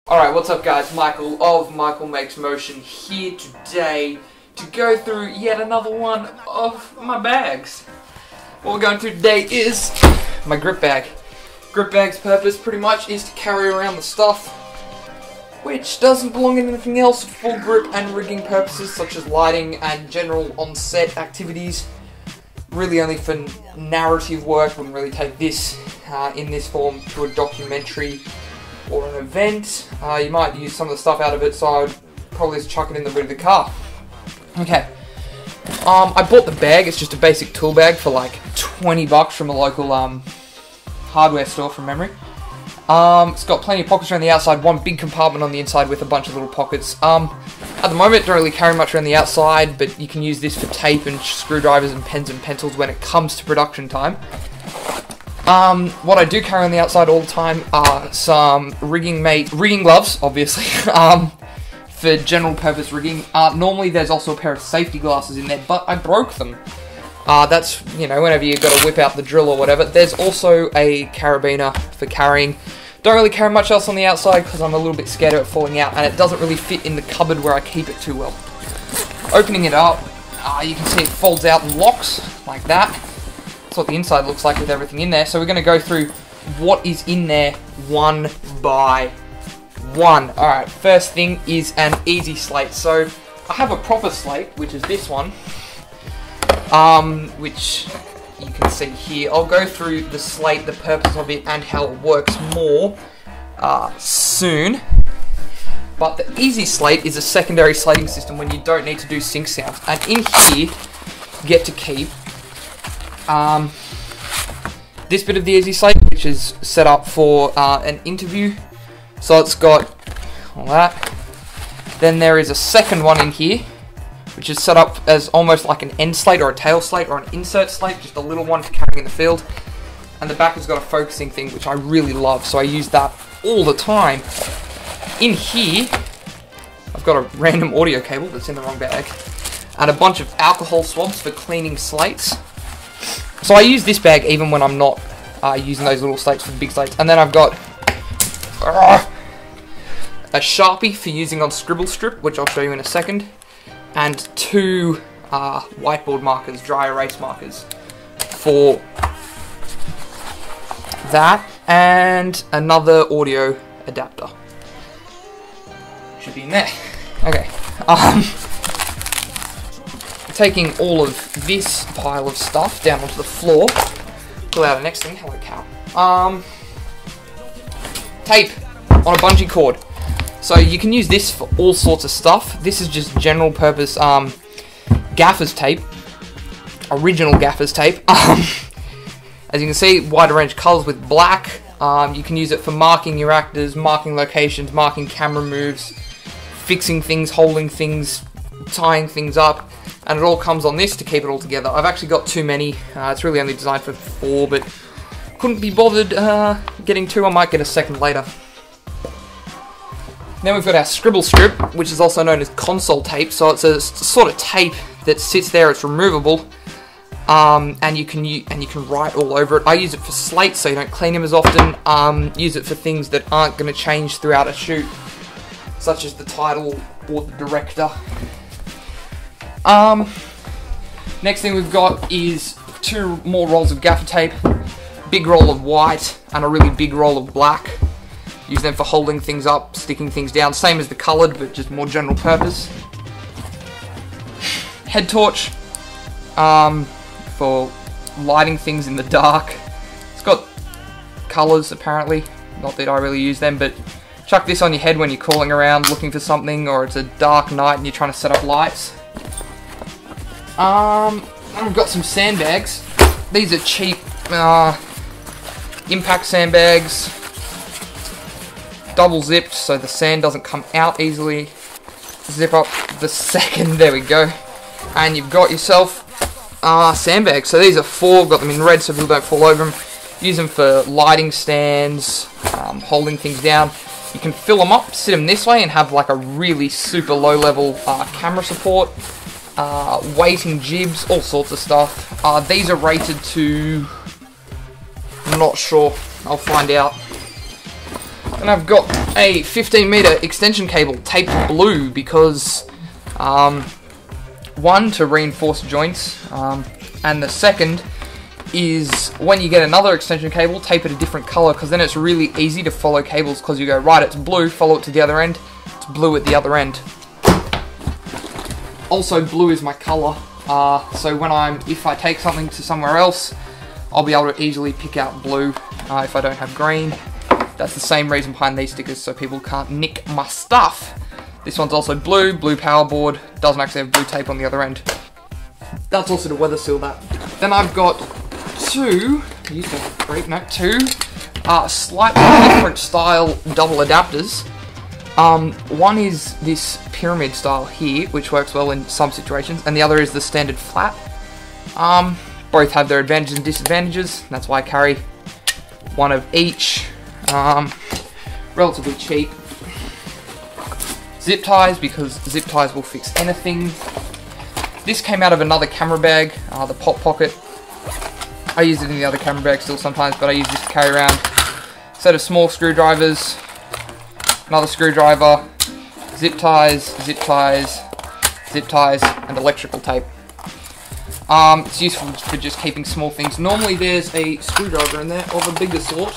Alright, what's up guys? Michael of Michael Makes Motion here today to go through yet another one of my bags. What we're going through today is my grip bag. Grip bag's purpose pretty much is to carry around the stuff which doesn't belong in anything else for grip and rigging purposes such as lighting and general on-set activities. Really only for narrative work. Wouldn't really take this in this form to a documentary or an event. You might use some of the stuff out of it, so I would probably just chuck it in the boot of the car. Okay. I bought the bag. It's just a basic tool bag for like 20 bucks from a local hardware store from memory. It's got plenty of pockets around the outside, one big compartment on the inside with a bunch of little pockets. At the moment, don't really carry much around the outside, but you can use this for tape and screwdrivers and pens and pencils when it comes to production time. What I do carry on the outside all the time are some rigging gloves, obviously, for general purpose rigging. Normally there's also a pair of safety glasses in there, but I broke them. That's, you know, whenever you've got to whip out the drill or whatever. There's also a carabiner for carrying. Don't really carry much else on the outside because I'm a little bit scared of it falling out, and it doesn't really fit in the cupboard where I keep it too well. Opening it up, you can see it folds out and locks like that. That's what the inside looks like with everything in there. So we're going to go through what is in there one by one. Alright, first thing is an easy slate. So I have a proper slate, which is this one, which you can see here. I'll go through the slate, the purpose of it, and how it works more soon. But the easy slate is a secondary slating system when you don't need to do sync sounds. And in here, you get to keep this bit of the easy slate, which is set up for an interview. So it's got all that. Then there is a second one in here, which is set up as almost like an end slate or a tail slate or an insert slate, just a little one for carrying in the field. And the back has got a focusing thing, which I really love, so I use that all the time. In here, I've got a random audio cable that's in the wrong bag, and a bunch of alcohol swabs for cleaning slates. So I use this bag even when I'm not using those little slates for the big slates. And then I've got a Sharpie for using on scribble strip, which I'll show you in a second. And two whiteboard markers, dry erase markers for that, and another audio adapter. Should be in there. Okay. Taking all of this pile of stuff down onto the floor. Pull out the next thing. Hello, cow. Tape on a bungee cord. So you can use this for all sorts of stuff. This is just general purpose gaffer's tape. Original gaffer's tape. As you can see, wider range colours with black. You can use it for marking your actors, marking locations, marking camera moves, fixing things, holding things, tying things up. And it all comes on this to keep it all together. I've actually got too many. It's really only designed for 4, but couldn't be bothered getting 2. I might get a second later. Then we've got our scribble strip, which is also known as console tape. So it's a sort of tape that sits there. It's removable, and you can write all over it. I use it for slates, so you don't clean them as often. Use it for things that aren't going to change throughout a shoot, such as the title or the director. Next thing we've got is 2 more rolls of gaffer tape, big roll of white and a really big roll of black. Use them for holding things up, sticking things down, same as the coloured, but just more general purpose. Head torch, for lighting things in the dark. It's got colours apparently, not that I really use them, but chuck this on your head when you're calling around looking for something, or it's a dark night and you're trying to set up lights. I've got some sandbags. These are cheap impact sandbags, double zipped so the sand doesn't come out easily. Zip up the second, there we go, and you've got yourself sandbags. So these are 4, got them in red so people don't fall over them. Use them for lighting stands, holding things down. You can fill them up, sit them this way, and have like a really super low level camera support. Weighting jibs, all sorts of stuff. These are rated to, I'm not sure, I'll find out. And I've got a 15-meter extension cable taped blue because, one, to reinforce joints, and the second is when you get another extension cable, tape it a different color, because then it's really easy to follow cables, because you go, right, it's blue, follow it to the other end, it's blue at the other end. Also, blue is my color, so if I take something to somewhere else, I'll be able to easily pick out blue if I don't have green. That's the same reason behind these stickers, so people can't nick my stuff. This one's also blue power board, doesn't actually have blue tape on the other end. That's also to weather seal that. Then I've got two slightly different style double adapters. One is this pyramid style here, which works well in some situations, and the other is the standard flat. Both have their advantages and disadvantages, that's why I carry one of each. Relatively cheap. Zip ties, because zip ties will fix anything. This came out of another camera bag, the Pop Pocket. I use it in the other camera bag still sometimes, but I use this to carry around a set of small screwdrivers, another screwdriver, zip ties, zip ties, zip ties, and electrical tape. It's useful for just keeping small things. Normally there's a screwdriver in there of a bigger sort,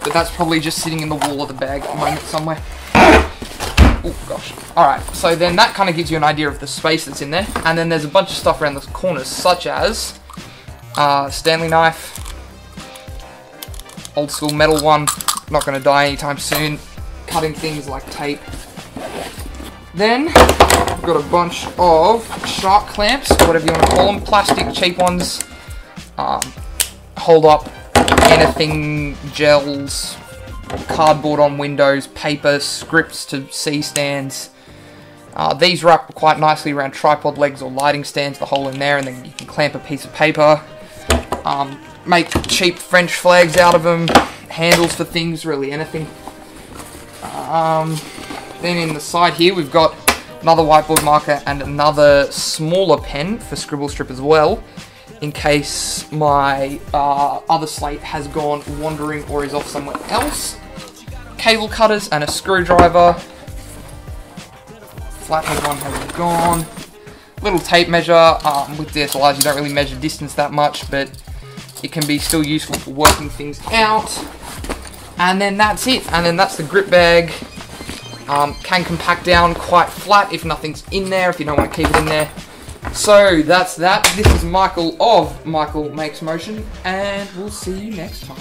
but that's probably just sitting in the wall of the bag at the moment somewhere. Oh gosh. Alright, so then that kind of gives you an idea of the space that's in there. And then there's a bunch of stuff around the corners, such as Stanley knife, old school metal one, not going to die anytime soon, cutting things like tape. Then I've got a bunch of shark clamps, whatever you want to call them, plastic cheap ones, hold up anything, gels, cardboard on windows, paper, scripts to C-stands. These wrap quite nicely around tripod legs or lighting stands, the hole in there, and then you can clamp a piece of paper. Make cheap French flags out of them, handles for things, really anything. Then in the side here we've got another whiteboard marker and another smaller pen for scribble strip as well, in case my other slate has gone wandering or is off somewhere else. Cable cutters and a screwdriver. Flathead one has gone. Little tape measure. With DSLRs you don't really measure distance that much, but it can be still useful for working things out. And then that's it. And then that's the grip bag. Can compact down quite flat if nothing's in there, if you don't want to keep it in there. So that's that. This is Michael of Michael Makes Motion, and we'll see you next time.